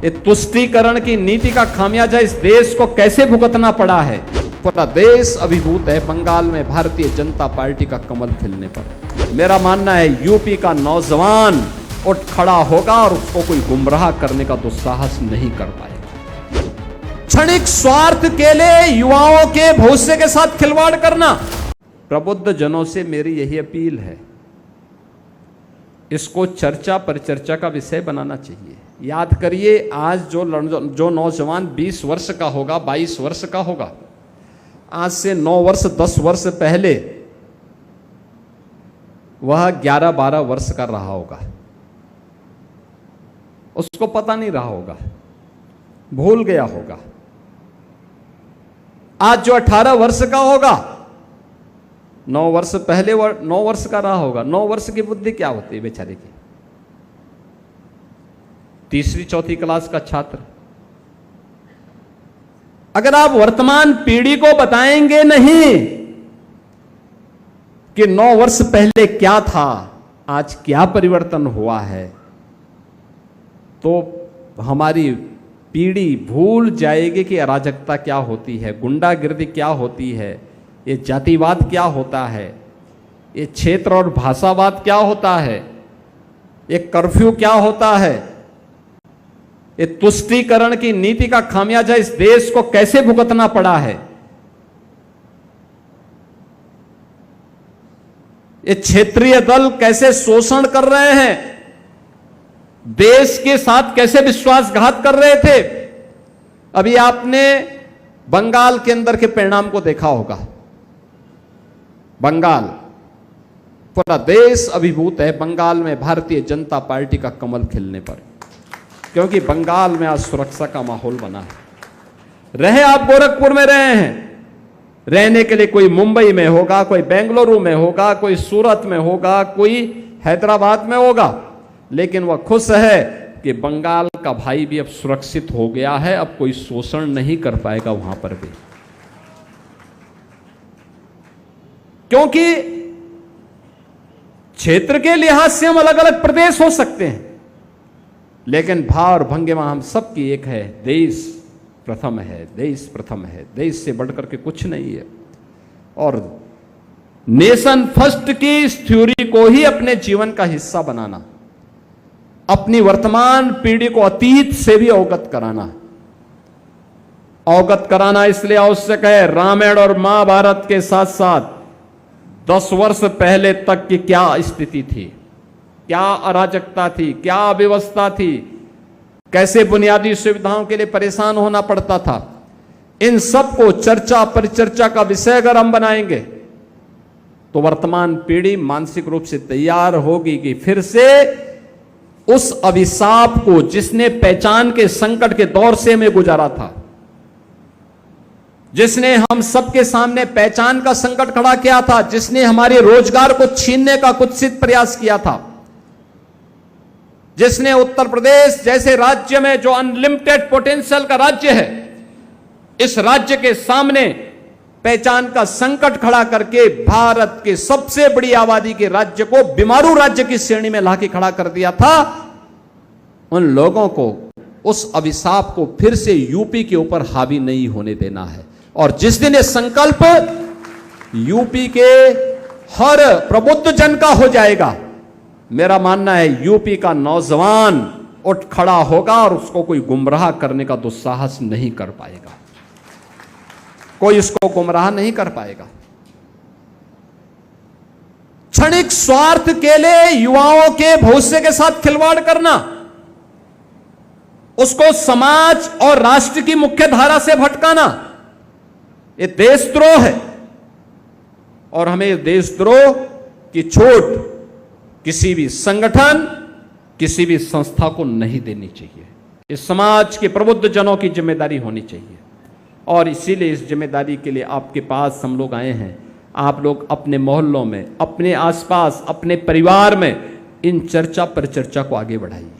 ये तुष्टीकरण की नीति का खामियाजा इस देश को कैसे भुगतना पड़ा है। पूरा देश अभिभूत है बंगाल में भारतीय जनता पार्टी का कमल खिलने पर। मेरा मानना है यूपी का नौजवान उठ खड़ा होगा और उसको कोई गुमराह करने का दुस्साहस नहीं कर पाएगा। क्षणिक स्वार्थ के लिए युवाओं के भविष्य के साथ खिलवाड़ करना। प्रबुद्ध जनों से मेरी यही अपील है, इसको चर्चा परिचर्चा का विषय बनाना चाहिए। याद करिए, आज जो नौजवान 20 वर्ष का होगा, 22 वर्ष का होगा, आज से 9 वर्ष 10 वर्ष पहले वह 11-12 वर्ष का रहा होगा। उसको पता नहीं रहा होगा, भूल गया होगा। आज जो 18 वर्ष का होगा, 9 वर्ष पहले 9 वर्ष का रहा होगा। 9 वर्ष की बुद्धि क्या होती है बेचारे की। तीसरी चौथी क्लास का छात्र। अगर आप वर्तमान पीढ़ी को बताएंगे नहीं कि 9 वर्ष पहले क्या था, आज क्या परिवर्तन हुआ है, तो हमारी पीढ़ी भूल जाएगी कि अराजकता क्या होती है, गुंडागिर्दी क्या होती है, ये जातिवाद क्या होता है, ये क्षेत्र और भाषावाद क्या होता है, ये कर्फ्यू क्या होता है, ये तुष्टीकरण की नीति का खामियाजा इस देश को कैसे भुगतना पड़ा है। ये क्षेत्रीय दल कैसे शोषण कर रहे हैं, देश के साथ कैसे विश्वासघात कर रहे थे। अभी आपने बंगाल के अंदर के परिणाम को देखा होगा। बंगाल, पूरा देश अभिभूत है बंगाल में भारतीय जनता पार्टी का कमल खिलने पर, क्योंकि बंगाल में आज सुरक्षा का माहौल बना है। रहे आप गोरखपुर में रहे हैं, रहने के लिए कोई मुंबई में होगा, कोई बेंगलुरु में होगा, कोई सूरत में होगा, कोई हैदराबाद में होगा, लेकिन वह खुश है कि बंगाल का भाई भी अब सुरक्षित हो गया है, अब कोई शोषण नहीं कर पाएगा वहां पर भी। क्योंकि क्षेत्र के लिहाज से हम अलग अलग प्रदेश हो सकते हैं, लेकिन भाव और भंगिमा हम सबकी एक है, देश प्रथम है, देश प्रथम है, देश से बढ़कर के कुछ नहीं है। और नेशन फर्स्ट की इस थ्योरी को ही अपने जीवन का हिस्सा बनाना, अपनी वर्तमान पीढ़ी को अतीत से भी अवगत कराना इसलिए आवश्यक है। रामायण और महाभारत के साथ साथ 10 वर्ष पहले तक की क्या स्थिति थी, क्या अराजकता थी, क्या अव्यवस्था थी, कैसे बुनियादी सुविधाओं के लिए परेशान होना पड़ता था, इन सब को चर्चा परिचर्चा का विषय अगर हम बनाएंगे तो वर्तमान पीढ़ी मानसिक रूप से तैयार होगी कि फिर से उस अभिशाप को, जिसने पहचान के संकट के दौर से हमें गुजारा था, जिसने हम सबके सामने पहचान का संकट खड़ा किया था, जिसने हमारे रोजगार को छीनने का कुत्सित प्रयास किया था, जिसने उत्तर प्रदेश जैसे राज्य में जो अनलिमिटेड पोटेंशियल का राज्य है, इस राज्य के सामने पहचान का संकट खड़ा करके भारत के सबसे बड़ी आबादी के राज्य को बीमारू राज्य की श्रेणी में लाके खड़ा कर दिया था, उन लोगों को, उस अभिशाप को फिर से यूपी के ऊपर हावी नहीं होने देना है। और जिस दिन ये संकल्प यूपी के हर प्रबुद्ध जन का हो जाएगा, मेरा मानना है यूपी का नौजवान उठ खड़ा होगा और उसको कोई गुमराह करने का दुस्साहस नहीं कर पाएगा, कोई इसको गुमराह नहीं कर पाएगा। क्षणिक स्वार्थ के लिए युवाओं के भविष्य के साथ खिलवाड़ करना, उसको समाज और राष्ट्र की मुख्य धारा से भटकाना, ये देशद्रोह है। और हमें देशद्रोह की छूट किसी भी संगठन, किसी भी संस्था को नहीं देनी चाहिए। इस समाज के प्रबुद्ध जनों की जिम्मेदारी होनी चाहिए, और इसीलिए इस जिम्मेदारी के लिए आपके पास हम लोग आए हैं। आप लोग अपने मोहल्लों में, अपने आसपास, अपने परिवार में इन चर्चा परिचर्चा को आगे बढ़ाइए।